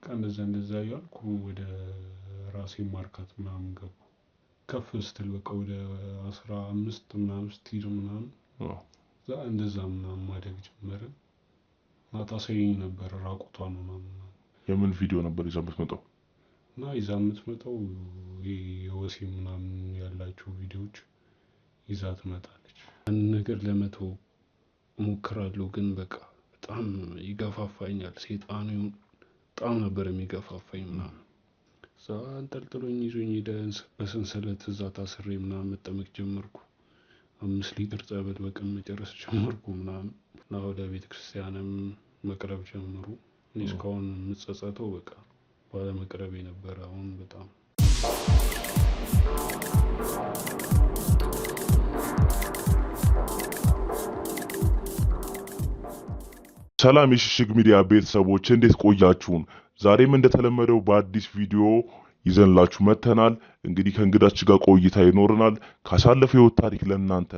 እንደዛ ያልኩ ወደ ራሴ ማርካት ምናምን ገቡ። ከፍ ስትል በቃ ወደ 15 ምናምን ስትሄድ ምናምን እንደዛ ምናምን ማደግ ጀመረ። ማታ ሳይኝ ነበር ራቁቷን ምናምን። የምን ቪዲዮ ነበር ይዛ የምትመጣው? እና ይዛ የምትመጣው የወሲብ ምናምን ያላቸው ቪዲዮዎች ይዛ ትመጣለች። አንድ ነገር ለመተው እሞክራለሁ ግን በቃ በጣም ይገፋፋኛል። ሰይጣኑ በጣም ነበር የሚገፋፋኝ ምናምን። እዛ አንጠልጥሎኝ ይዞኝ ሄደ። በሰንሰለት እዛ ታስሬ ምናምን መጠመቅ ጀመርኩ። 5 ሊትር ጸበል በቀን መጨረስ ጀመርኩ ምናምን እና ወደ ቤተክርስቲያንም መቅረብ ጀመሩ። እኔ እስካሁን የምጸጸተው በቃ ባለመቅረቤ ነበር። አሁን በጣም ሰላም የሽሽግ ሚዲያ ቤተሰቦች እንዴት ቆያችሁን? ዛሬም እንደተለመደው በአዲስ ቪዲዮ ይዘንላችሁ መተናል። እንግዲህ ከእንግዳችን ጋር ቆይታ ይኖርናል። ካሳለፈው ህይወት ታሪክ ለእናንተ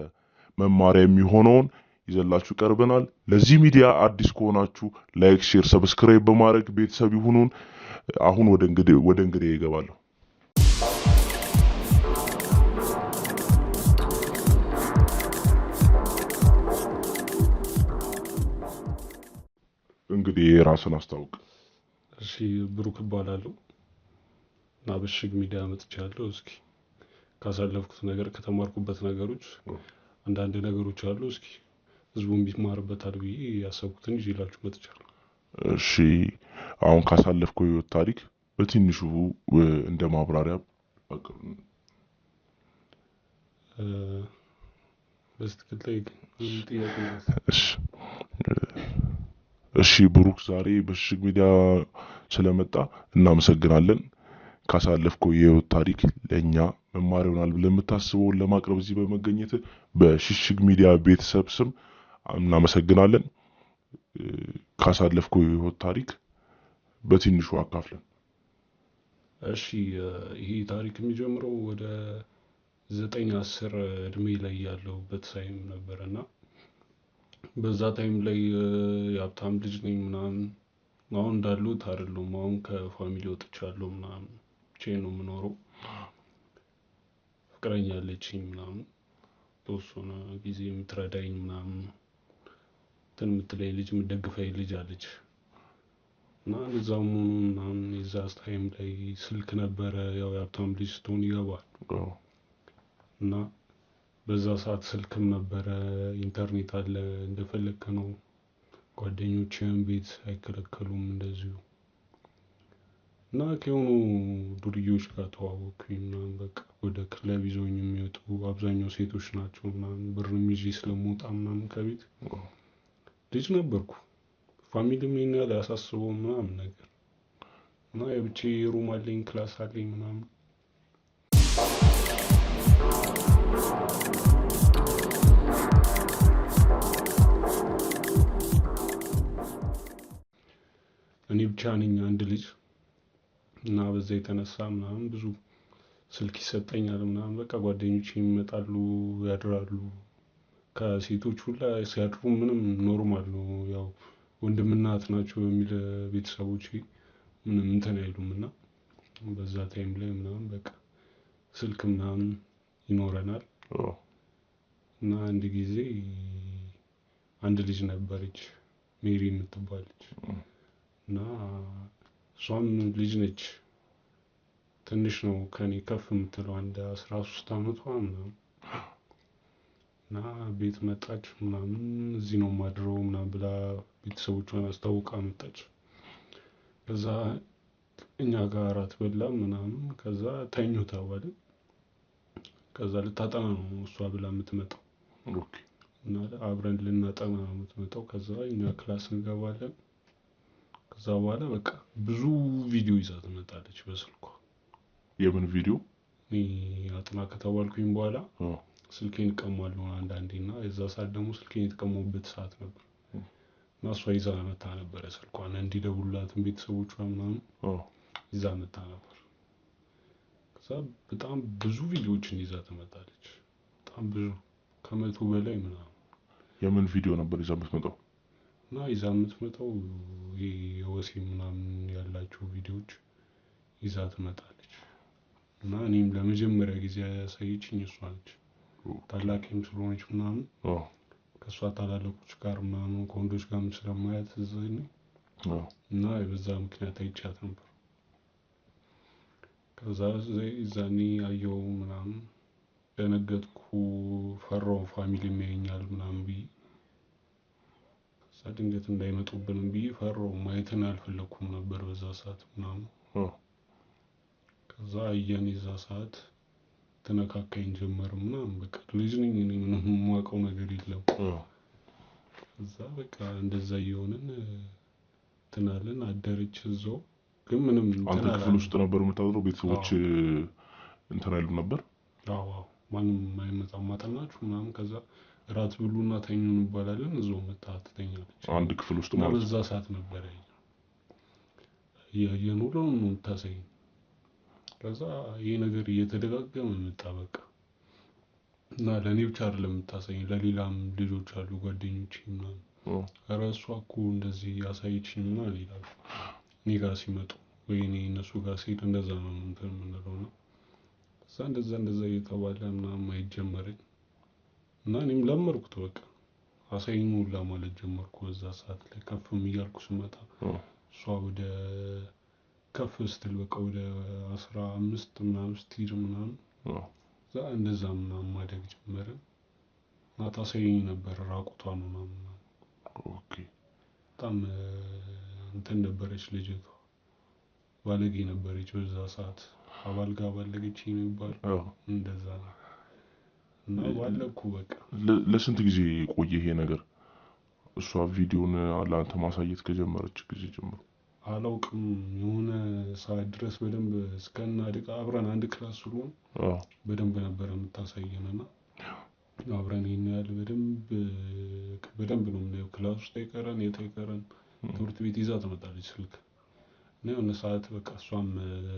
መማሪያ የሚሆነውን ይዘንላችሁ ቀርበናል። ለዚህ ሚዲያ አዲስ ከሆናችሁ ላይክ፣ ሼር፣ ሰብስክራይብ በማድረግ ቤተሰብ ይሁኑን። አሁን ወደ እንግዲህ ይገባለሁ። እንግዲህ ራስን አስተዋውቅ። እሺ ብሩክ እባላለሁ እና በሽግ ሚዲያ መጥቻለሁ። እስኪ ካሳለፍኩት ነገር ከተማርኩበት ነገሮች አንዳንድ ነገሮች አሉ። እስኪ ህዝቡን ቢማርበታል ብዬ ያሰብኩትን ይዤላችሁ መጥቻለሁ። እሺ አሁን ካሳለፍከው ህይወት ታሪክ በትንሹ እንደ ማብራሪያ በስትክክል ጥያቄ። እሺ ብሩክ ዛሬ በሽግ ሚዲያ ስለመጣ እናመሰግናለን። ካሳለፍከው የህይወት ታሪክ ለኛ መማር ይሆናል ብለን የምታስበውን ለማቅረብ እዚህ በመገኘት በሽሽግ ሚዲያ ቤተሰብ ስም እናመሰግናለን። ካሳለፍከው የህይወት ታሪክ በትንሹ አካፍለን። እሺ ይሄ ታሪክ የሚጀምረው ወደ 9-10 እድሜ ላይ ያለሁበት ታይም ነበርና በዛ ታይም ላይ የሀብታም ልጅ ነኝ ምናምን። አሁን እንዳሉት አይደለም። አሁን ከፋሚሊ ወጥቻለሁ ምናምን። ብቻዬን ነው የምኖረው። ፍቅረኛ አለችኝ ምናምን። ተወሰነ ጊዜ የምትረዳኝ ምናምን እንትን የምትለኝ ልጅ የምትደግፈኝ ልጅ አለች። እና እዛም ምናምን የዛ ታይም ላይ ስልክ ነበረ። ያው የሀብታም ልጅ ስትሆን ይገባል። እና በዛ ሰዓት ስልክም ነበረ፣ ኢንተርኔት አለ፣ እንደፈለክ ነው። ጓደኞችም ቤት አይከለከሉም እንደዚሁ። እና ከሆኑ ዱርዬዎች ጋር ተዋወቅኩኝ ምናምን። በቃ ወደ ክለብ ይዘውኝ የሚወጡ አብዛኛው ሴቶች ናቸው ምናምን። ብርም ይዤ ስለምወጣ ምናምን ከቤት ልጅ ነበርኩ። ፋሚሊም ይሄን ያህል አያሳስበውም ምናምን ነገር። እና የብቻዬ ሩም አለኝ፣ ክላስ አለኝ ምናምን። እኔ ብቻ ነኝ አንድ ልጅ እና በዛ የተነሳ ምናምን ብዙ ስልክ ይሰጠኛል ምናምን። በቃ ጓደኞቼ ይመጣሉ፣ ያድራሉ። ከሴቶች ሁላ ሲያድሩ ምንም ኖርማል ነው። ያው ወንድምና እህት ናቸው በሚል ቤተሰቦቼ ምንም እንትን አይሉም። እና በዛ ታይም ላይ ምናምን በቃ ስልክ ምናምን ይኖረናል። እና አንድ ጊዜ አንድ ልጅ ነበረች ሜሪ የምትባል ልጅ። እና እሷም ልጅ ነች፣ ትንሽ ነው ከኔ ከፍ የምትለው፣ አንድ 13 ዓመቷ ምናምን። እና ቤት መጣች ምናምን። እዚህ ነው ማድረው ምናምን ብላ ቤተሰቦቿን አስታውቃ መጣች። ከዛ እኛ ጋር እራት በላ ምናምን። ከዛ ተኙ ተባለ። ከዛ ልታጠና ነው እሷ ብላ የምትመጣው። እና አብረን ልናጠና ነው የምትመጣው። ከዛ እኛ ክላስ እንገባለን። ከዛ በኋላ በቃ ብዙ ቪዲዮ ይዛ ትመጣለች በስልኳ። የምን ቪዲዮ? እኔ አጥና ከተባልኩኝ በኋላ ስልኬን እቀማለሁ አንዳንዴ። እና የዛ ሰዓት ደግሞ ስልኬን የተቀማሁበት ሰዓት ነበር። እና እሷ ይዛ መታ ነበረ ስልኳን እንዲደውሉላትም ቤተሰቦቿ ምናምን ይዛ መታ ነበር። ከዛ በጣም ብዙ ቪዲዮዎችን ይዛ ትመጣለች። በጣም ብዙ፣ 100 በላይ ምናምን። የምን ቪዲዮ ነበር ይዛ የምትመጣው? እና ይዛ የምትመጣው የወሲብ ምናምን ያላቸው ቪዲዮ ይዛ ትመጣለች እና እኔም ለመጀመሪያ ጊዜ ያሳየችኝ እሷ ነች። ታላቂም ስለሆነች ምናምን ከእሷ ታላላቆች ጋር ምናምን ከወንዶች ጋር ስለማያት እዚህ እና በዛ ምክንያት አይቻት ነበር። ከዛ እዛኔ አየው ምናምን ደነገጥኩ፣ ፈራው ፋሚሊ የሚያየኛል ምናምን ብዬ። ከዛ ድንገት እንዳይመጡብንም ብዬ ፈራው፣ ማየትን አልፈለኩም ነበር በዛ ሰዓት ምናምን። ከዛ አየን የዛ ሰዓት ተነካካኝ ጀመር ምናምን። በቃ ልጅ ነኝ እኔ ምንም የማውቀው ነገር የለም። ከዛ በቃ እንደዛ እየሆንን ትናለን። አደረች እዛው ግን ምንም አንተ ክፍል ውስጥ ነበር የምታድረው? ቤተሰቦች እንትን አይሉም ነበር? አዎ ማንም አይመጣም፣ ማጠናችሁ ምናምን። ከዛ እራት ብሉና ተኙ እንባላለን። እዛው መጣ ትተኛለች አንድ ክፍል ውስጥ ማለት ነው። በዛ ሰዓት ነበር ያየን ሁሉም ነው የምታሳይ። ከዛ ይሄ ነገር እየተደጋገመ መጣ በቃ። እና ለእኔ ብቻ አይደለም የምታሳይ፣ ለሌላም ልጆች አሉ ጓደኞቼ ምናምን። ኧረ እሷ እኮ እንደዚህ ያሳየችኝ ምናምን ይላሉ እኔ ጋር ሲመጡ፣ ወይ እኔ እነሱ ጋር ስሄድ እንደዛ ነው እንትን የምንለው ነው። ከዛ እንደዛ እየተባለ ምናምን ማየት ጀመረኝ እና እኔም ለመድኩት በቃ። አሳይኝ ሁላ ማለት ጀመርኩ በዛ ሰዓት ላይ። ከፍም እያልኩ ስመጣ እሷ ወደ ከፍ ስትል በቃ ወደ 15 ምናምን ስትሄድ ምናምን እዛ እንደዛ ምናምን ማደግ ጀመርን እና ታሳየኝ ነበር ራቁቷን ምናምን። በጣም እንትን ነበረች ልጅቷ፣ ባለጌ ነበረች በዛ ሰዓት። አባልጋ ባለገች የሚባል እንደዛ ነው። እና ባለኩ በቃ። ለስንት ጊዜ ቆየ ይሄ ነገር? እሷ ቪዲዮን ለአንተ ማሳየት ከጀመረች ጊዜ ጀምሮ? አላውቅም፣ የሆነ ሰዓት ድረስ በደንብ እስከናድቅ አብረን አንድ ክላስ ስለሆን በደንብ ነበር የምታሳየን እና አብረን ይሄን ያህል በደንብ ነው የምናየው። ክላስ ውስጥ አይቀረን የት አይቀረን ትምህርት ቤት ይዛ ትመጣለች ስልክ እና የሆነ ሰዓት በቃ እሷም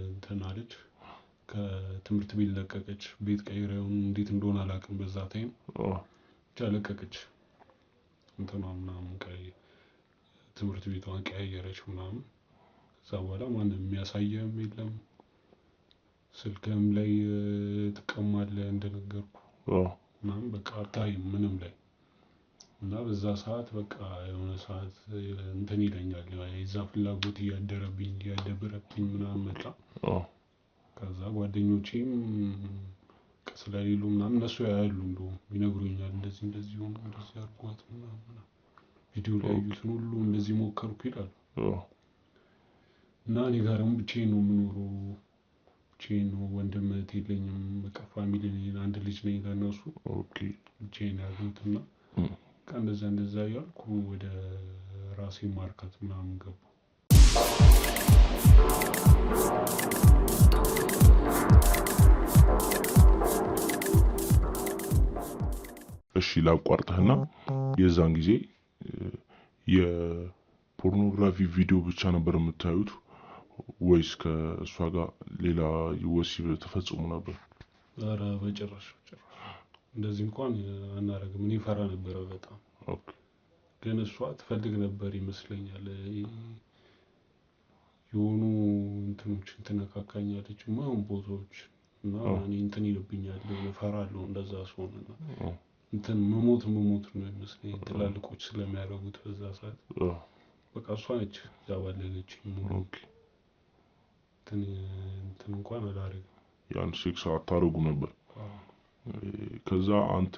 እንትን አለች፣ ከትምህርት ቤት ለቀቀች። ቤት ቀይረውን እንዴት እንደሆነ አላውቅም። በዛ ታይም ብቻ ለቀቀች እንትኗ ምናምን ትምህርት ቤቷን ቀያየረች ምናምን። ከዛ በኋላ ማንም የሚያሳየም የለም፣ ስልክም ላይ ትቀማለህ እንደነገርኩ ምናምን በቃ አታይም ምንም ላይ። እና በዛ ሰዓት በቃ የሆነ ሰዓት እንትን ይለኛል፣ የዛ ፍላጎት እያደበረብኝ ምናምን መጣ። ከዛ ጓደኞቼም ስለሌሉ ምናምን እነሱ ያያሉ፣ እንደውም ይነግሩኛል፣ እንደዚህ ሆኖ እንደዚህ አድርጓት ምናምን፣ ቪዲዮ ላይ ያዩትን ሁሉ እንደዚህ ሞከርኩ ይላሉ። እና እኔ ጋር ደግሞ ብቻዬን ነው የምኖረው፣ ብቻዬን ነው፣ ወንድም እህት የለኝም። በቃ ፋሚሊ ነኝ፣ አንድ ልጅ ነኝ ከእነሱ። ብቻዬን ያሉት እና በቃ እንደዛ እያልኩ ወደ ራሴ ማርካት ምናምን ገቡ። እሺ ላቋርጥህና የዛን ጊዜ የፖርኖግራፊ ቪዲዮ ብቻ ነበር የምታዩት ወይስ ከእሷ ጋር ሌላ ወሲብ ተፈጽሞ ነበር? ኧረ በጭራሽ እንደዚህ እንኳን አናደርግም። እኔ ፈራ ነበረ በጣም። ግን እሷ ትፈልግ ነበር ይመስለኛል። የሆኑ እንትኖችን ትነካካኛለች ማን ቦታዎች እና እኔ እንትን ይልብኛል፣ እፈራለሁ እንደዛ ሲሆንና እንትን መሞት ነው ይመስለኝ፣ ትላልቆች ስለሚያደርጉት በዛ ሰዓት። በቃ እሷ ነች ያባለገችኝ። እንትን እንኳን አላደርግም። ያን ሴክስ አታደርጉ ነበር? ከዛ አንተ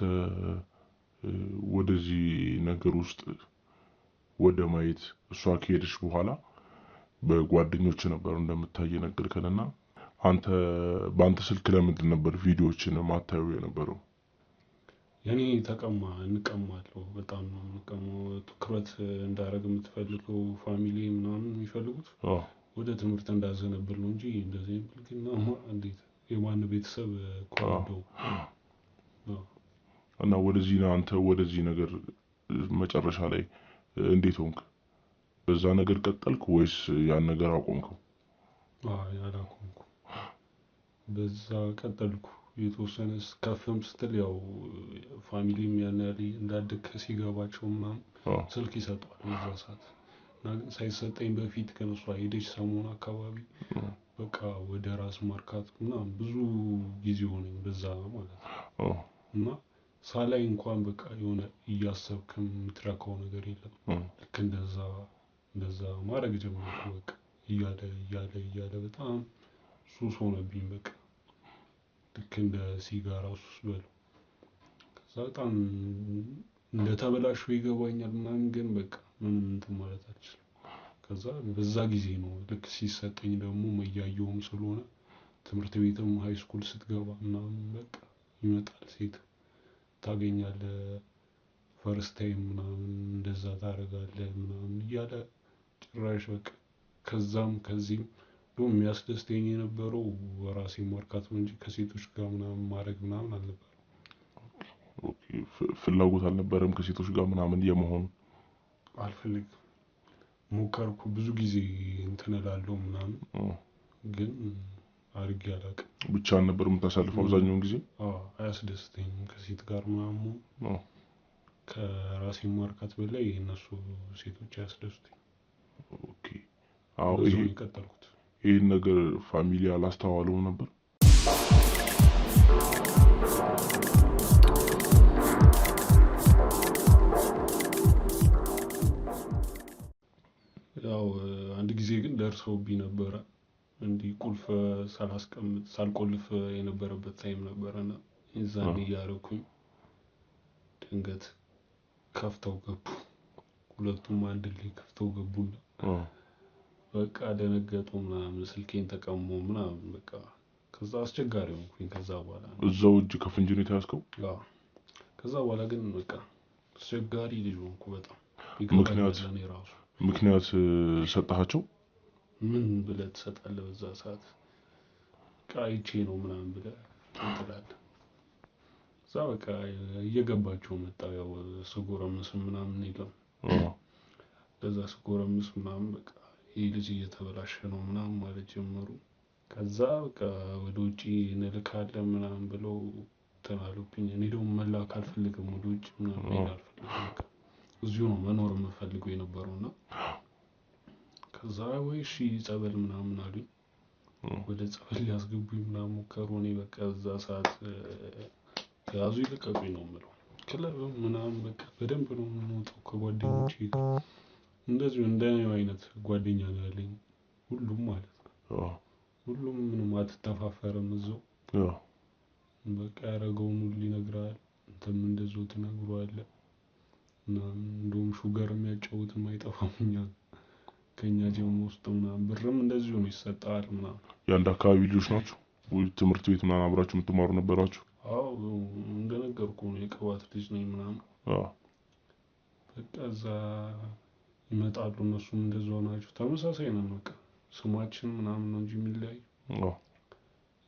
ወደዚህ ነገር ውስጥ ወደ ማየት እሷ ከሄደች በኋላ በጓደኞች ነበር እንደምታይ ነገርከንና፣ አንተ በአንተ ስልክ ለምንድን ነበር ቪዲዮዎችን ማታየው የነበረው? የኔ እንቀማለሁ፣ በጣም ነው እንቀማው። ትኩረት እንዳደረግ የምትፈልገው ፋሚሊ ምናምን የሚፈልጉት ወደ ትምህርት እንዳዘነብል ነው እንጂ እንደዚህ ብልግና እንዴት የማን ቤተሰብ ኮንዶ እና አንተ ወደዚህ ነገር መጨረሻ ላይ እንዴት ሆንክ? በዛ ነገር ቀጠልክ ወይስ ያን ነገር አቆምከው? አላቆምኩ፣ በዛ ቀጠልኩ። የተወሰነ ከፍም ስትል ያው ፋሚሊም ያን ያህል እንዳደግ ሲገባቸው ምናምን ስልክ ይሰጧል በዛ ሰዓት። እና ግን ሳይሰጠኝ በፊት ከእሷ ሄደች ሰሞን አካባቢ በቃ ወደ ራስ ማርካት ምናምን ብዙ ጊዜ ሆነኝ በዛ ማለት ነው። እና ሳላይ እንኳን በቃ የሆነ እያሰብክ የምትረካው ነገር የለም። ልክ እንደዛ ማድረግ ጀመርኩ። በቃ እያለ በጣም ሱስ ሆነብኝ። በቃ ልክ እንደ ሲጋራ ሱስ በለው። ከዛ በጣም እንደተበላሸው ይገባኛል ምናምን፣ ግን በቃ ምንም እንትን ማለት አልችልም። ከዛ በዛ ጊዜ ነው ልክ ሲሰጠኝ ደግሞ እያየሁም ስለሆነ ትምህርት ቤትም ሃይ ስኩል ስትገባ ምናምን በቃ ይመጣል ሴት ታገኛለህ፣ ፈርስት ታይም ምናምን እንደዛ ታደርጋለህ ምናምን እያለ ጭራሽ በቃ ከዛም ከዚህም ደግሞ የሚያስደስተኝ የነበረው ራሴ ማርካት ነው እንጂ ከሴቶች ጋር ምናምን ማድረግ ምናምን አልነበረም። ፍላጎት አልነበረም ከሴቶች ጋር ምናምን የመሆን? አልፈልግም። ሞከርኩ ብዙ ጊዜ እንትን እላለሁ ምናምን፣ ግን አድርጌ አላውቅም። ብቻ ነበር የምታሳልፈው አብዛኛውን ጊዜ? አያስደስተኝም ከሴት ጋር ምናምን። ከራሴ ማርካት በላይ የእነሱ ሴቶች አያስደስተኝም። ኦኬ። አዎ፣ ይሄን ነገር ፋሚሊ አላስተዋለውም ነበር? ያው አንድ ጊዜ ግን ደርሰውብኝ ነበረ። እንዲህ ቁልፍ ሳልቆልፍ የነበረበት ታይም ነበረና እዛን እያደረኩኝ ድንገት ከፍተው ገቡ። ሁለቱም አንድ ላይ ከፍተው ገቡና በቃ ደነገጡ ምናምን፣ ስልኬን ተቀሙ ምናምን። በቃ ከዛ አስቸጋሪ ሆንኩኝ። ከዛ በኋላ እዛው እጅ ከፍንጅ ነው የተያዝከው? ከዛ በኋላ ግን በቃ አስቸጋሪ ልጅ ሆንኩ በጣም። ምክንያት ሰጣቸው? ምን ብለህ ትሰጣለህ በዛ ሰዓት? ቃይቼ ነው ምናምን ብለህ ትላለህ። እዛ በቃ እየገባቸው መጣ። ያው ስጎረምስ ምናምን የለም ለዛ ስጎረምስ ምናምን በቃ ይህ ልጅ እየተበላሸ ነው ምናምን ማለት ጀመሩ። ከዛ በቃ ወደ ውጭ እንልካለን ምናምን ብለው ተናሉብኝ። እኔ ደግሞ መላክ አልፈልግም ወደ ውጭ ምናምን አልፈልግም። እዚሁ ነው መኖር የምፈልገው የነበረውና ከዛ ወይ እሺ ጸበል ምናምን አሉኝ። ወደ ጸበል ሊያስገቡኝ ምናምን ሞከሩ። እኔ በቃ እዛ ሰዓት ያዙ ይልቀቁኝ ነው የምለው። ክለብ ምናምን በቃ በደንብ ነው የምንወጣው ከጓደኞቼ ጋር። እንደዚሁ እንደኔው አይነት ጓደኛ ነው ያለኝ ሁሉም ማለት ነው። ሁሉም ምንም አትተፋፈርም እዛው። በቃ ያደረገውን ሁሉ ይነግራል፣ አንተም እንደዚሁ ትነግረዋለህ። እንደውም ሹገር የሚያጫውትም አይጠፋም ከኛ ጀሞ ውስጥ ምናምን። ብርም እንደዚሁ ነው ይሰጣል ምናምን። የአንድ አካባቢ ልጆች ናቸው ወይ ትምህርት ቤት ምናምን አብራችሁ የምትማሩ ነበራችሁ? አዎ እንደነገርኩህ ነው የቅባት ልጅ ነኝ ምናምን። በቃ እዛ ይመጣሉ እነሱም እንደዛው ናቸው። ተመሳሳይ ነን በቃ ስማችን ምናምን ነው እንጂ የሚለያዩ፣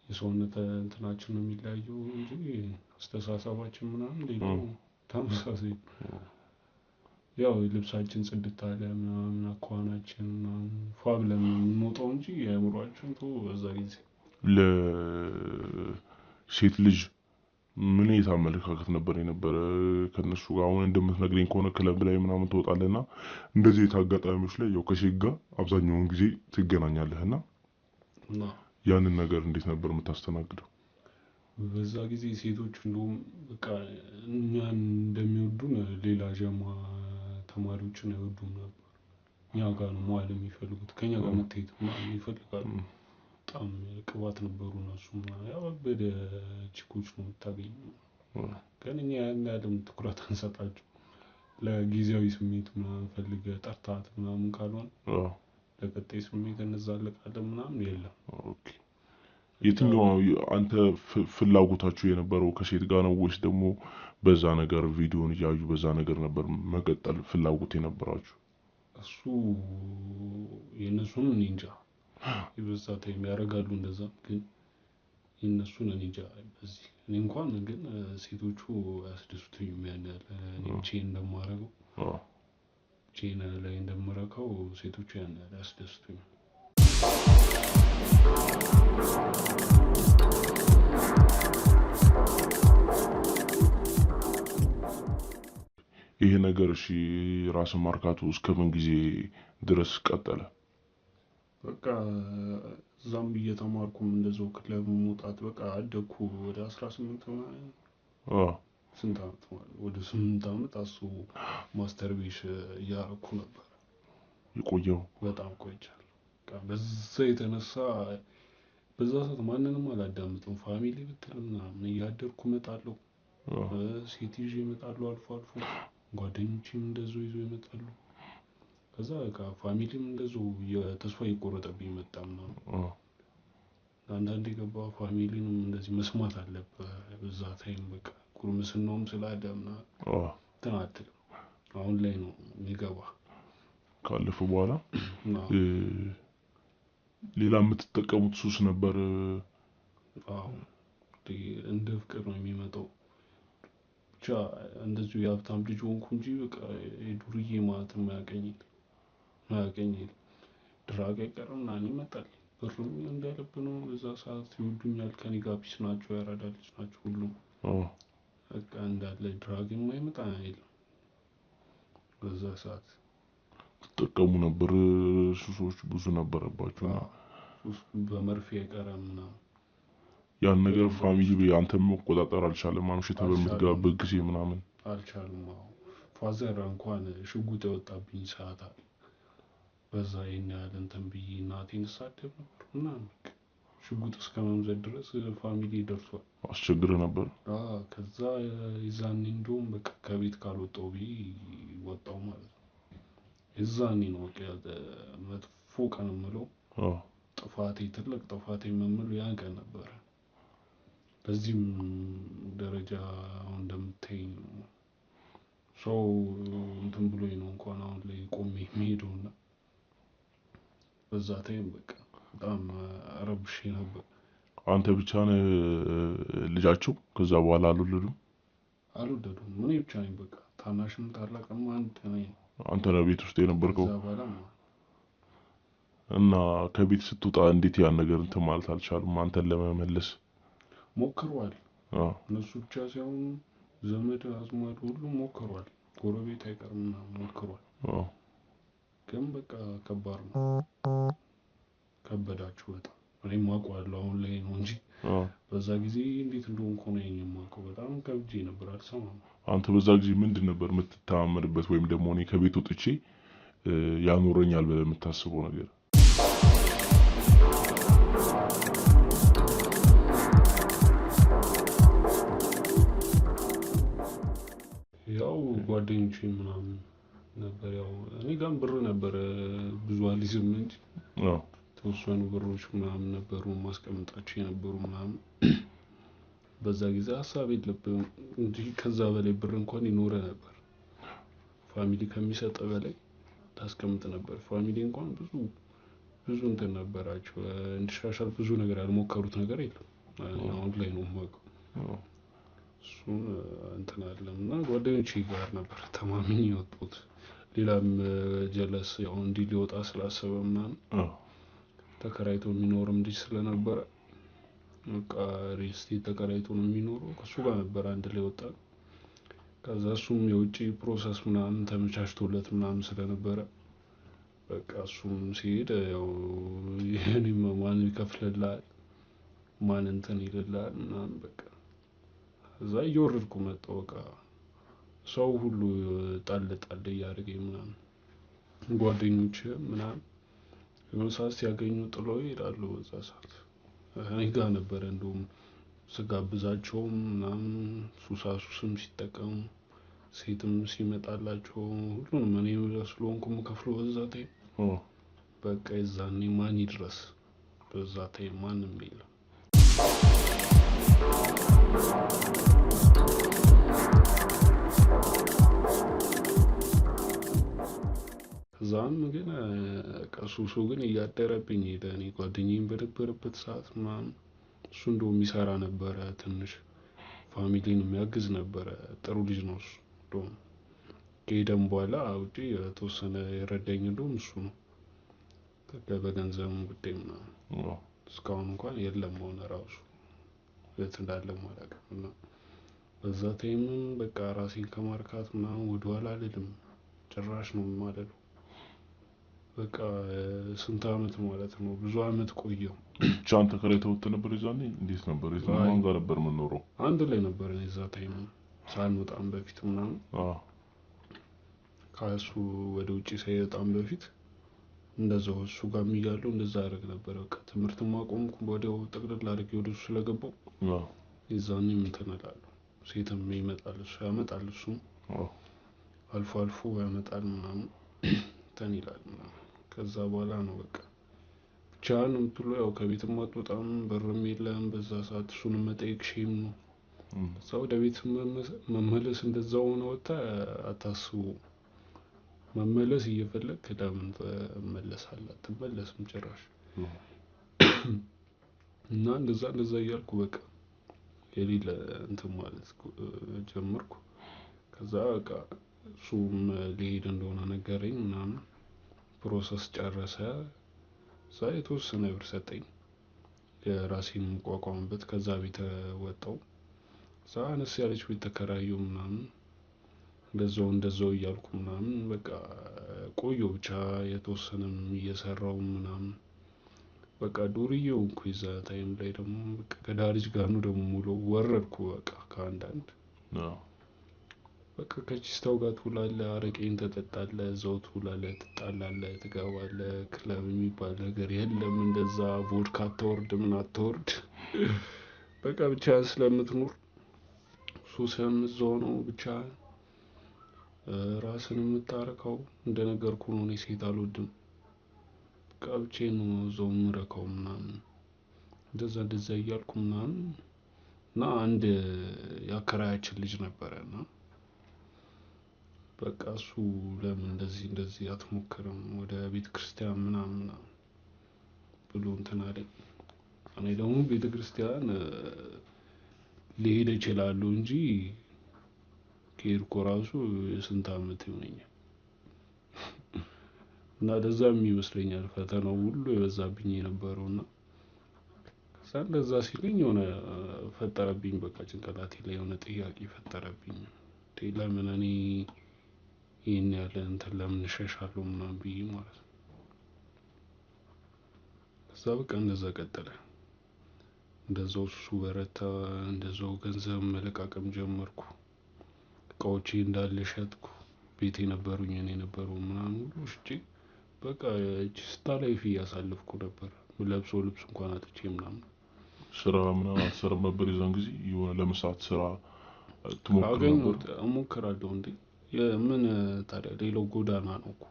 የሰውነት እንትናችን ነው የሚለያየው እንጂ አስተሳሰባችን ምናምን ሌላው ተመሳሳይ። ያው ልብሳችን ጽድት አለ ምናምን፣ አኳኋናችን ምናምን ፏ ብለን የምንወጣው እንጂ የአእምሮአችን በዛ ጊዜ። ለሴት ልጅ ምን አይነት አመለካከት ነበር የነበረ ከነሱ ጋር? አሁን እንደምትነግረኝ ከሆነ ክለብ ላይ ምናምን ትወጣለህና እንደዚህ አይነት አጋጣሚዎች ላይ ያው ከሴት ጋር አብዛኛውን ጊዜ ትገናኛለህና ያንን ነገር እንዴት ነበር የምታስተናግደው? በዛ ጊዜ ሴቶች እንደውም በቃ እኛን እንደሚወዱን ሌላ ጀማ ተማሪዎችን አይወዱም ነበር። እኛ ጋር ነው መዋል የሚፈልጉት፣ ከኛ ጋር መታየት ምናምን ይፈልጋሉ። በጣም ቅባት ነበሩ እነሱ። ያበደ ቺኮች ነው የምታገኘው። ግን እኛ ያን ያህልም ትኩረት አንሰጣቸው። ለጊዜያዊ ስሜት ምናምን ፈልገህ ጠርታት ምናምን ካልሆነ ለቀጣይ ስሜት እንዛለቃለን ምናምን የለም። የትኛው አንተ ፍላጎታችሁ የነበረው ከሴት ጋር ነው ወይስ ደግሞ በዛ ነገር ቪዲዮን እያዩ በዛ ነገር ነበር መቀጠል ፍላጎት የነበራችሁ? እሱ የነሱን እኔ እንጃ፣ ይበዛ ታይም ያደርጋሉ እንደዛ። ግን የነሱን እኔ እንጃ። በዚህ እኔ እንኳን ግን ሴቶቹ አያስደስቱኝም ያን ያህል። እኔ ብቻዬን እንደማደርገው ብቻዬን ላይ እንደምረካው ሴቶቹ ያን ያህል አያስደስቱኝም። ይሄ ነገር እሺ ራስን ማርካቱ እስከ ምን ጊዜ ድረስ ቀጠለ? በቃ እዛም እየተማርኩም እንደዛው ክለብ መውጣት በቃ አደግኩ። ወደ 18 ምናምን ስንት አመት ማለት ወደ 8 አመት አስቡ ማስተር ቤት እያረኩ ነበር የቆየው። በጣም ቆይቻለሁ። በቃ በዛ የተነሳ በዛ ሰዓት ማንንም አላዳምጥም። ፋሚሊ ብትል ምናምን እያደርኩ እመጣለሁ። ሴት ይዤ እመጣለሁ አልፎ አልፎ ጓደኞቼም እንደዛው ይዞ ይመጣሉ። ከዛ በቃ ፋሚሊም እንደዛው ተስፋ እየቆረጠብኝ መጣ ምናምን። አንዳንዴ ገባ ፋሚሊንም እንደዚህ መስማት አለብህ በዛ ታይም በቃ ጉርምስናውም ስላለ ምናምን እንትን አትልም። አሁን ላይ ነው የሚገባ ካለፈ በኋላ። ሌላ የምትጠቀሙት ሱስ ነበር? አዎ እንደ ፍቅር ነው የሚመጣው። ብቻ እንደዚሁ የሀብታም ልጅ ሆንኩ እንጂ በቃ የዱርዬ ማለት ማያውቀኝ ድራግ አይቀርም ምናምን ይመጣል። ብርም እንዳለብ ነው በዛ ሰዓት ይወዱኛል። ከኔ ጋር ፒስ ናቸው፣ ያራዳ ልጅ ናቸው ሁሉም። በቃ እንዳለ ድራግ የማይመጣ የለም በዛ ሰዓት። ትጠቀሙ ነበር? ሱሶች ብዙ ነበረባችሁ? በመርፌ አይቀርም ምናምን። ያን ነገር ፋሚሊ አንተም መቆጣጠር አልቻለም? ማምሸት በምትገባበት ጊዜ ምናምን አልቻሉም። ፋዘር እንኳን ሽጉጥ የወጣብኝ ሰዓት አለ። በዛ ይሄን ያህል እንትን ብዬ እናቴን ሳደብ ነበር ምናምን ሽጉጥ እስከ መምዘድ ድረስ ፋሚሊ ደርሷል። አስቸግረ ነበር? ከዛ የዛኔ እንደውም በቃ ከቤት ካልወጣሁ ብዬ ወጣሁ ማለት ነው። የዛኔ ነው መጥፎ ቀን የምለው። ጥፋቴ ትልቅ ጥፋቴ የምምለው ያን ቀን ነበረ። በዚህም ደረጃ አሁን እንደምታይኝ ነው ሰው እንትን ብሎኝ ነው እንኳን አሁን ላይ ቆሜ የሚሄደውና በዛ ታይም በቃ በጣም ረብሼ ነበር። አንተ ብቻ ነህ ልጃቸው? ከዛ በኋላ አልወለዱም? አልወለዱም። እኔ ብቻ ነኝ በቃ ታናሽም ታላቅም አንድ ነኝ። አንተ ነህ ቤት ውስጥ የነበርከው? ከዛ በኋላ እና ከቤት ስትወጣ እንዴት ያን ነገር እንትን ማለት አልቻሉም አንተን ለመመለስ? ሞክሯል። እነሱ ብቻ ሳይሆን ዘመድ አዝማድ ሁሉም ሞክሯል። ጎረቤት አይቀርም ሞክሯል። ግን በቃ ከባድ ነው። ከበዳችሁ በጣም። እኔም አውቀዋለሁ አሁን ላይ ነው እንጂ በዛ ጊዜ እንዴት እንደሆንኩ ነው የማውቀው። በጣም ከብጄ ነበር አልሰማም። አንተ በዛ ጊዜ ምንድን ነበር የምትተማመንበት ወይም ደግሞ እኔ ከቤት ወጥቼ ያኖረኛል ብለህ የምታስበው ነገር? ያው ጓደኞቼ ምናምን ነበር። ያው እኔ ጋርም ብር ነበረ ብዙ አልይዝም እንጂ ተወሰኑ ብሮች ምናምን ነበሩ ማስቀመጣቸው የነበሩ ምናምን። በዛ ጊዜ ሀሳብ የለብህም እንጂ ከዛ በላይ ብር እንኳን ይኖረ ነበር። ፋሚሊ ከሚሰጥ በላይ ታስቀምጥ ነበር። ፋሚሊ እንኳን ብዙ እንትን ነበራቸው እንዲሻሻል ብዙ ነገር ያልሞከሩት ነገር የለም። አሁን ላይ ነው የማውቀው። እሱን እንትን አለም እና ጓደኞቼ ጋር ነበር ተማምኜ የወጣሁት። ሌላም ጀለስ ያው እንዲህ ሊወጣ ስላሰበ ምናምን ተከራይቶ የሚኖርም ልጅ ስለነበረ በቃ ሪል ስቴት ተከራይቶ ነው የሚኖረው። ከእሱ ጋር ነበር አንድ ላይ ወጣ። ከዛ እሱም የውጭ ፕሮሰስ ምናምን ተመቻችቶለት ምናምን ስለነበረ በቃ እሱም ሲሄድ ያው ይሄንም ማን ይከፍልልሃል ማን እንትን ይልልሃል ምናምን በቃ እዛ እየወረድኩ መጣሁ። በቃ ሰው ሁሉ ጣል እያደረገኝ ምናምን ጓደኞቼ ምናምን የሆነ ሰዓት ሲያገኙ ጥለው ይሄዳሉ። በዛ ሰዓት እኔ ጋር ነበረ እንደውም ስጋብዛቸውም ምናምን ሱስም ሲጠቀሙ ሴትም ሲመጣላቸው ሁሉንም እኔ ስለሆንኩ የምከፍለው በዛ ታይም በቃ የዛኔ ማን ይድረስ በዛ ታይም ማንም የለም። ከዛም ግን ሱሱ ግን እያደረብኝ ሄደ። እኔ ጓደኛዬም በነበረበት ሰዓት ምናምን እሱ እንደውም የሚሰራ ነበረ ትንሽ ፋሚሊን የሚያግዝ ነበረ። ጥሩ ልጅ ነው እሱ። እንደውም ከሄደም በኋላ ውጪ የተወሰነ የረዳኝ እንደውም እሱ ነው በገንዘብም ጉዳይ ምናምን። እስካሁን እንኳን የለም ሆነ ራሱ የት እንዳለም አላውቅም። እና በዛ ታይምም በቃ ራሴን ከማርካት ምናምን ወደኋላ አልልም ጭራሽ ነው የማልለው። በቃ ስንት አመት ማለት ነው? ብዙ አመት ቆየው። ብቻህን ተከራይተህ ወጥተህ ነበር የዛኔ? እንዴት ነበር? ማን ጋር ነበር የምንኖረው? አንድ ላይ ነበር እዛ ታይም ሳንወጣም በፊት ምናምን ከእሱ ወደ ውጭ ሳይወጣም በፊት እንደዛው እሱ ጋር እያለሁ እንደዛ አደረግ ነበር። በቃ ትምህርት ማቆምኩ ወዲያው ጠቅልል አድርጌ ወደ እሱ ስለገባው የዛኔም እንትን እላለሁ። ሴትም ይመጣል እሱ ያመጣል፣ እሱም አልፎ አልፎ ያመጣል ምናምን እንትን ይላል ምናምን። ከዛ በኋላ ነው በቃ ብቻህን የምትውለው። ያው ከቤትም አትወጣም፣ በርም የለም በዛ ሰዓት። እሱንም መጠየቅ ሼም ነው። እዛ ወደ ቤት መመለስ እንደዛው ሆነ ወጥተህ አታስቡ። መመለስ እየፈለግክ ለምን ትመለሳለህ? አትመለስም ጭራሽ። እና እንደዛ እያልኩ በቃ የሌለ እንትን ማለት ጀመርኩ። ከዛ በቃ እሱም ሊሄድ እንደሆነ ነገረኝ ምናምን፣ ፕሮሰስ ጨረሰ። እዛ የተወሰነ ብር ሰጠኝ የራሴን የምቋቋምበት። ከዛ ቤት ወጣው። እዛ አነስ ያለች ቤት ተከራየሁ ምናምን። እንደዛው እያልኩ ምናምን በቃ ቆየሁ ብቻ የተወሰነም እየሰራው ምናምን። በቃ ዱርዬው እንኳ የዛ ታይም ላይ ደግሞ በቃ ከዳልጅ ጋር ነው ደግሞ ሙሉ ወረድኩ። በቃ ከአንዳንድ በቃ ከቺስታው ጋር ትውላለህ፣ አረቄን ትጠጣለህ፣ እዛው ትውላለህ፣ ትጣላለህ፣ ትገባለህ። ክለብ የሚባል ነገር የለም። እንደዛ ቮድካ አታወርድ ምን አታወርድ በቃ ብቻ ስለምትኖር ሱስህም እዛው ነው። ብቻ ራስን የምታረካው እንደነገርኩ ነው። እኔ ሴት አልወድም። በቃ ብቻዬን ነው እዛው የምረካው ምናምን እንደዛ እያልኩ ምናምን። እና አንድ የአከራያችን ልጅ ነበረና በቃ እሱ ለምን እንደዚህ አትሞክርም ወደ ቤተ ክርስቲያን ምናምን ብሎ እንትን አለኝ። እኔ ደግሞ ቤተ ክርስቲያን ሊሄድ እችላለሁ እንጂ ከሄድኩ ራሱ የስንት አመት ይሆነኛል። እና ለዛም ይመስለኛል ፈተናው ሁሉ የበዛብኝ የነበረውና ከዛ እንደዛ ሲለኝ የሆነ ፈጠረብኝ። በቃ ጭንቅላቴ ላይ የሆነ ጥያቄ ፈጠረብኝ። ለምን እኔ ይሄን ያለ እንትን ለምን እሸሻለሁ ምናምን ብዬ ማለት ነው። ከዛ በቃ እንደዛ ቀጠለ። እንደዛው እሱ በረታ። እንደዛው ገንዘብ መለቃቀም ጀመርኩ። እቃዎቼ እንዳለ ሸጥኩ። ቤት የነበሩኝ እኔ ነበሩ ምናምን ሁሉ ሽጬ በቃ ችስታ ላይፍ እያሳለፍኩ ነበር። ለብሶ ልብስ እንኳን አጥቼ ምናምን። ስራ ምናምን አትሰራም ነበር የዛን ጊዜ? የሆነ ለመስራት ስራ ትሞክር ነበር? እሞክራለሁ እንዴ የምን ታዲያ ሌላው ጎዳና ነው እኮ፣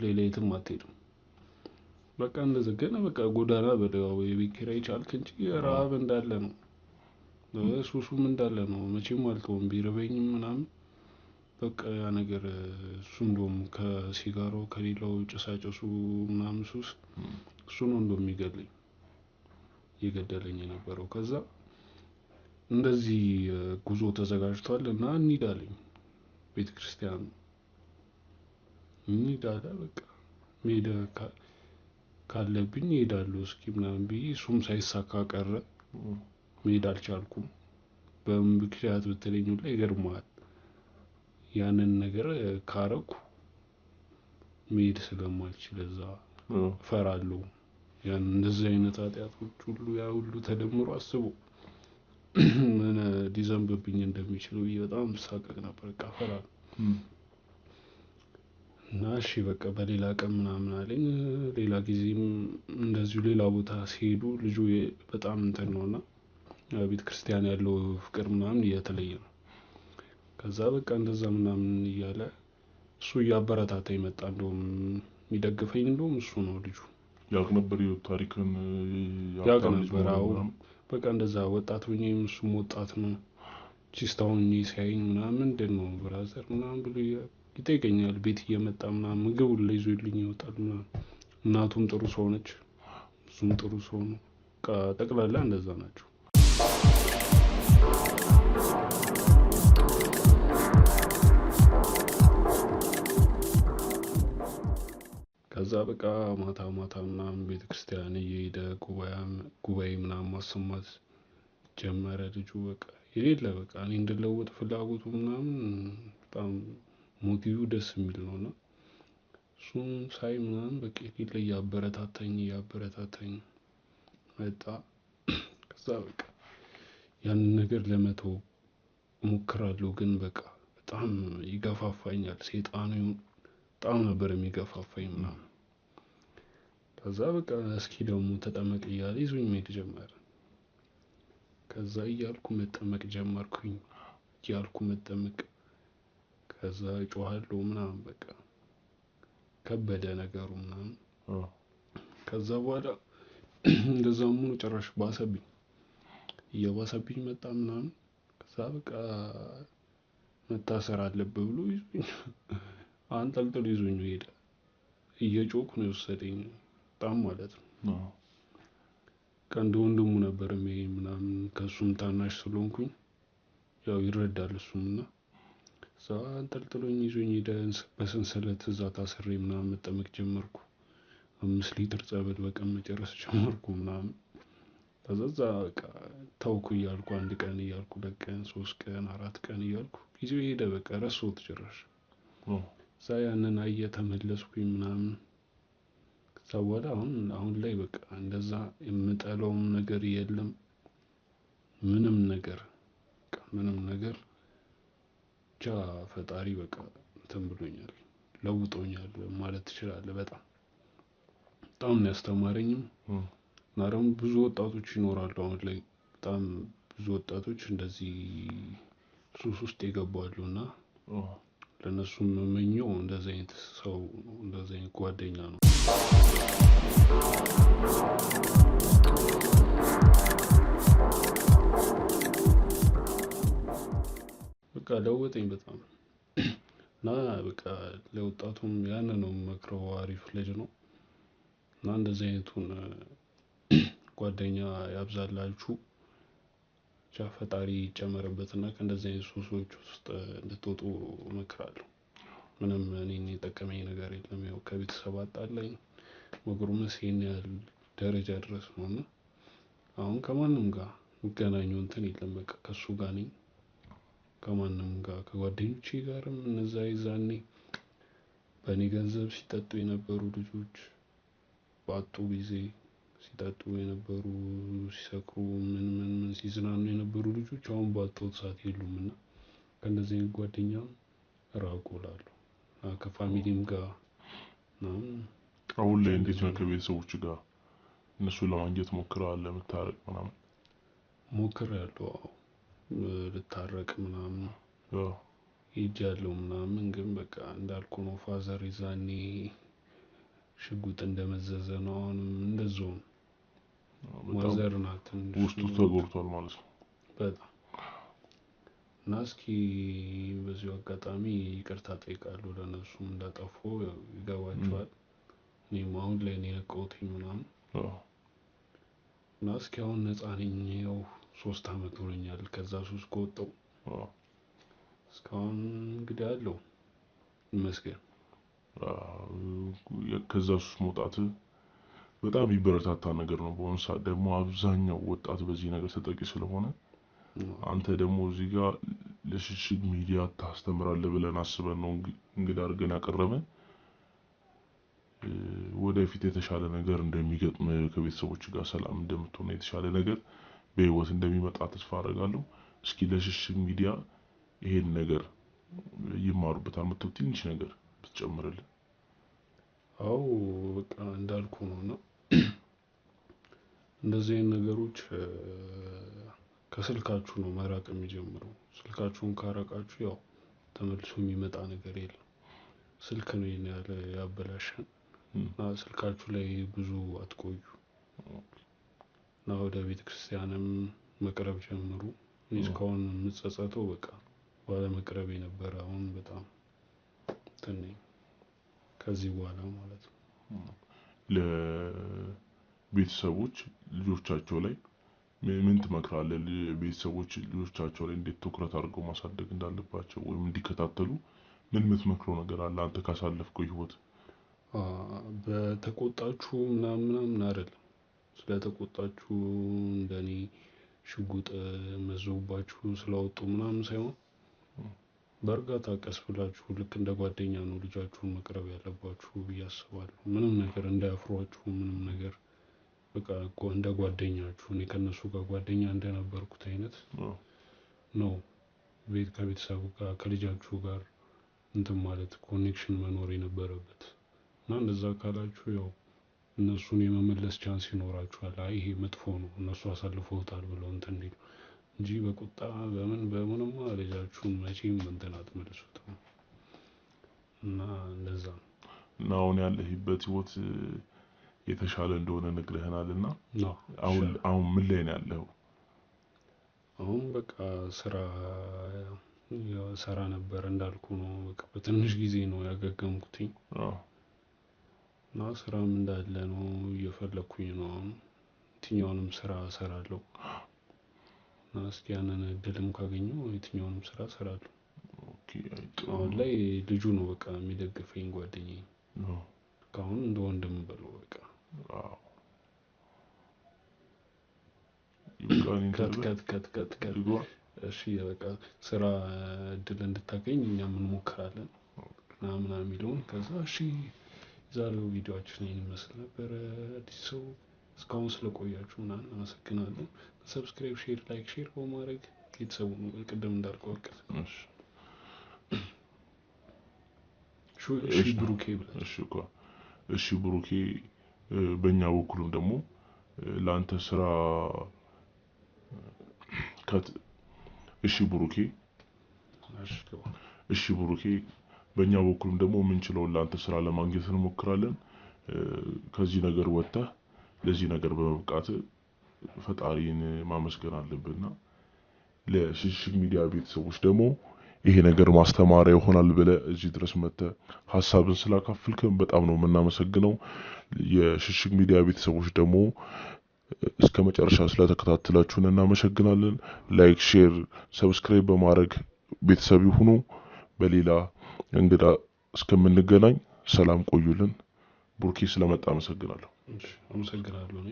ሌላ የትም አትሄድም። በቃ እንደዛ ገና በቃ ጎዳና በደው የቤት ኪራይ ቻልክ እንጂ ረሀብ እንዳለ ነው። ሱሱም እንዳለ ነው። መቼም አልተውም ቢርበኝም ምናምን በቃ ያ ነገር እሱ እንደውም ከሲጋራው ከሌላው ጭሳጭሱ ምናምን ሱስ እሱ ነው እንደውም የሚገለኝ እየገደለኝ የነበረው። ከዛ እንደዚህ ጉዞ ተዘጋጅቷል እና እንሂድ አለኝ ቤተክርስቲያን እንሂድ አለ። በቃ መሄድ ካለብኝ እሄዳለሁ እስኪ ምናምን ብዬ እሱም ሳይሳካ ቀረ። መሄድ አልቻልኩም። በምን ምክንያት ብትለኝ ሁላ ይገርምሃል። ያንን ነገር ካረኩ መሄድ ስለማልችል እዛ እፈራለሁ። ያን እንደዚህ አይነት ኃጢአቶች ሁሉ ያ ሁሉ ተደምሮ አስቦ ምን ሊዘንብብኝ እንደሚችል በጣም ሳቀቅ ነበር። በቃ እፈራለሁ። እና እሺ በቃ በሌላ ቀን ምናምን አለኝ። ሌላ ጊዜም እንደዚሁ ሌላ ቦታ ሲሄዱ ልጁ በጣም እንትን ነውና ቤተክርስቲያን ያለው ፍቅር ምናምን እየተለየ ነው። ከዛ በቃ እንደዛ ምናምን እያለ እሱ እያበረታታኝ መጣ። እንደውም የሚደግፈኝ እንደውም እሱ ነው ልጁ። ያውቅ ነበር ታሪክን? ያውቅ ነበር። አዎ በቃ እንደዛ ወጣት ሆኜም እሱም ወጣት ነው። ቺስታውን ሲያየኝ ምናምን ምንድን ነው ብራዘር ምናምን ብሎ ይጠይቀኛል። ቤት እየመጣ ምናምን ምግብ ሁላ ይዞልኝ ይወጣል ምናምን። እናቱም ጥሩ ሰው ነች፣ እሱም ጥሩ ሰው ነው። በቃ ጠቅላላ እንደዛ ናቸው። ከዛ በቃ ማታ ምናምን ቤተክርስቲያን እየሄደ ጉባኤ ምናምን ማሰማት ጀመረ ልጁ። በቃ የሌለ በቃ እኔ እንድለወጥ ፍላጎቱ ምናምን በጣም ሞቲቭ ደስ የሚል ነውና እሱን ሳይ ምናምን በቃ ፊት ላይ እያበረታታኝ መጣ። ከዛ በቃ ያንን ነገር ለመተው እሞክራለሁ፣ ግን በቃ በጣም ይገፋፋኛል። ሰይጣኑ በጣም ነበር የሚገፋፋኝ ምናምን። ከዛ በቃ እስኪ ደግሞ ተጠመቅ እያለ ይዞኝ መሄድ ጀመረ። ከዛ እያልኩ መጠመቅ ጀመርኩኝ። ከዛ እጮሃለሁ ምናምን በቃ ከበደ ነገሩ ምናምን። ከዛ በኋላ እንደዛም ሆኖ ጭራሽ እየባሰብኝ መጣ ምናምን። ከዛ በቃ መታሰር አለብህ ብሎ ይዞኝ አንጠልጥሎ ይዞኝ ሄደ። እየጮኩ ነው የወሰደኝ በጣም ማለት ነው። እንደ ወንድሙ ነበር የሚያየኝ ምናምን፣ ከሱም ታናሽ ስለሆንኩኝ ያው ይረዳል እሱም። እና እዛ አንጠልጥሎኝ ይዞኝ ሄደ። በሰንሰለት እዛ ታስሬ ምናምን መጠመቅ ጀመርኩ። 5 ሊትር ጸበል በቀን መጨረስ ጀመርኩ ምናምን። ከዛ በቃ ተውኩ እያልኩ 1 ቀን እያልኩ 2 ቀን 3 ቀን 4 ቀን እያልኩ ጊዜው ሄደ። በቃ ረሳሁት ጭራሽ። እዛ ያንን ተመለስኩኝ ምናምን። ከዛ በኋላ አሁን ላይ በቃ እንደዛ የምጠላውም ነገር የለም። ምንም ነገር ብቻ ፈጣሪ በቃ እንትን ብሎኛል፣ ለውጦኛል ማለት ትችላለህ። በጣም ነው ያስተማረኝም። እና ደግሞ ብዙ ወጣቶች ይኖራሉ አሁን ላይ፣ በጣም ብዙ ወጣቶች እንደዚህ ሱስ ውስጥ ይገባሉ። እና ለእነሱም የምመኘው እንደዚህ አይነት ሰው፣ እንደዚህ አይነት ጓደኛ ነው። በቃ ለወጠኝ በጣም። እና በቃ ለወጣቱም ያን ነው የምመክረው። አሪፍ ልጅ ነው እና እንደዚህ አይነቱን ጓደኛ ያብዛላችሁ። ብቻ ፈጣሪ ይጨመርበትና ከእንደዚህ አይነት ሱሶች ውስጥ እንድትወጡ እመክራለሁ። ምንም እኔን የጠቀመኝ ነገር የለም። ያው ከቤተሰብ አጣላኝ፣ መጉረምረስ ይሄን ያህል ደረጃ ድረስ ነው። እና አሁን ከማንም ጋር የሚገናኘው እንትን የለም። በቃ ከሱ ጋር ነኝ። ከማንም ጋር ከጓደኞቼ ጋርም እነዛ ይዛኔ በእኔ ገንዘብ ሲጠጡ የነበሩ ልጆች ባጡ ጊዜ ሲጠጡ የነበሩ፣ ሲሰክሩ ምን ሲዝናኑ የነበሩ ልጆች አሁን ባጡት ሰዓት የሉም። እና ከእንደዚህ አይነት ጓደኛ ራቁ እላለሁ። ከፋሚሊም ጋር አሁን ላይ እንዴት ነው ከቤተሰቦች ጋር እነሱን ለማግኘት ሞክረሃል? ለመታረቅ ምናምን? ሞክሬያለሁ። ልታረቅ ምናምን ሄጃለሁ ምናምን፣ ግን በቃ እንዳልኩ ነው። ፋዘር ይዛኔ ሽጉጥ እንደመዘዘ ነው። አሁንም እንደዛው ነው። ማዘር ናት ውስጡ ተጎድቷል ማለት ነው በጣም። እና እስኪ በዚሁ አጋጣሚ ይቅርታ ጠይቃለሁ ለእነሱም እንዳጠፉ ይገባቸዋል። እኔም አሁን ላይ ነው የነቃሁት ምናምን። እና እስኪ አሁን ነፃ ነኝ። ያው 3 አመት ሆኖኛል ከዛ ሱስ ከወጣሁ። እስካሁን እንግዲህ አለው ይመስገን። ከዛ ሱስ መውጣት በጣም የሚበረታታ ነገር ነው። በአሁኑ ሰዓት ደግሞ አብዛኛው ወጣት በዚህ ነገር ተጠቂ ስለሆነ አንተ ደግሞ እዚህ ጋር ለሽሽግ ሚዲያ ታስተምራለህ ብለን አስበን ነው እንግዲህ አድርገን ያቀረበን። ወደፊት የተሻለ ነገር እንደሚገጥም፣ ከቤተሰቦች ጋር ሰላም እንደምትሆን፣ የተሻለ ነገር በህይወት እንደሚመጣ ተስፋ አደርጋለሁ። እስኪ ለሽሽግ ሚዲያ ይሄን ነገር ይማሩበታል የምትለው ትንሽ ነገር ብትጨምርልን። አዎ በቃ እንዳልኩ ነው። እና እንደዚህ አይነት ነገሮች ከስልካችሁ ነው መራቅ የሚጀምረው። ስልካችሁን ካራቃችሁ ያው ተመልሶ የሚመጣ ነገር የለም። ስልክ ነው ይሄን ያለ ያበላሸን። እና ስልካችሁ ላይ ብዙ አትቆዩ እና ወደ ቤተክርስቲያንም መቅረብ ጀምሩ። እኔ እስካሁን የምጸጸተው በቃ ባለመቅረቤ ነበረ። አሁን በጣም ትንሽ ከዚህ በኋላ ማለት ነው። ለቤተሰቦች ልጆቻቸው ላይ ምን ትመክራለህ? ቤተሰቦች ልጆቻቸው ላይ እንዴት ትኩረት አድርገው ማሳደግ እንዳለባቸው ወይም እንዲከታተሉ ምን የምትመክረው ነገር አለ አንተ ካሳለፍከው ህይወት? በተቆጣችሁ ምናምን አይደለም። ስለተቆጣችሁ እንደኔ ሽጉጥ መዘውባችሁ ስላወጡ ምናምን ሳይሆን በእርጋታ ቀስ ብላችሁ ልክ እንደ ጓደኛ ነው ልጃችሁን መቅረብ ያለባችሁ ብዬ አስባለሁ። ምንም ነገር እንዳያፍሯችሁ፣ ምንም ነገር በቃ እንደ ጓደኛችሁ እኔ ከነሱ ጋር ጓደኛ እንደነበርኩት አይነት ነው ከቤተሰቡ ጋር ከልጃችሁ ጋር እንትን ማለት ኮኔክሽን መኖር የነበረበት እና እንደዛ ካላችሁ ያው እነሱን የመመለስ ቻንስ ይኖራችኋል። አይ ይሄ መጥፎ ነው እነሱ አሳልፈውታል ብለው እንትን እንዲሉ እንጂ በቁጣ በምንማ ልጃችሁን መቼም እንትን አትመልሱትም። እና እንደዛ ነው። እና አሁን ያለህበት ህይወት የተሻለ እንደሆነ ነግረህናል። እና አሁን ምን ላይ ነው ያለኸው? አሁን በቃ ስራ ነበር እንዳልኩ ነው። በቃ በትንሽ ጊዜ ነው ያገገምኩትኝ እና ስራም እንዳለ ነው እየፈለኩኝ ነው። አሁን የትኛውንም ስራ እሰራለሁ እና እስኪ ያንን እድልም ካገኘው የትኛውንም ስራ እሰራለሁ። አሁን ላይ ልጁ ነው በቃ የሚደግፈኝ ጓደኛዬ ነው። አሁን እንደ ወንድም በለው በቃ ከት እሺ በቃ ስራ እድል እንድታገኝ እኛም እንሞክራለን ምናምን የሚለውን ከዛ እሺ። ዛሬው ቪዲዮአችን ይሄን ይመስል ነበር። አዲስ ሰው እስካሁን ስለቆያችሁ ምናምን አመሰግናለሁ። ሰብስክራይብ፣ ሼር፣ ላይክ ሼር በማድረግ ቤተሰቡ ነው ቅድም እንዳልከው አቀል እሺ ብሩኬ ብለህ እሺ ብሩኬ በእኛ በኩልም ደግሞ ለአንተ ስራ እሺ ብሩኬ በእኛ በኩልም ደግሞ የምንችለውን ለአንተ ስራ ለማግኘት እንሞክራለን። ከዚህ ነገር ወጥተህ ለዚህ ነገር በመብቃት ፈጣሪን ማመስገን አለብንና ለሽሽግ ሚዲያ ቤተሰቦች ደግሞ ይሄ ነገር ማስተማሪያ ይሆናል ብለህ እዚህ ድረስ መጥተህ ሀሳብን ስላካፈልከን በጣም ነው የምናመሰግነው። የሽሽግ ሚዲያ ቤተሰቦች ደግሞ እስከ መጨረሻ ስለተከታተላችሁን እናመሰግናለን። ላይክ፣ ሼር፣ ሰብስክራይብ በማድረግ ቤተሰብ ይሁኑ። በሌላ እንግዳ እስከምንገናኝ ሰላም ቆዩልን። ቡርኪ ስለመጣ አመሰግናለሁ። አመሰግናለሁ።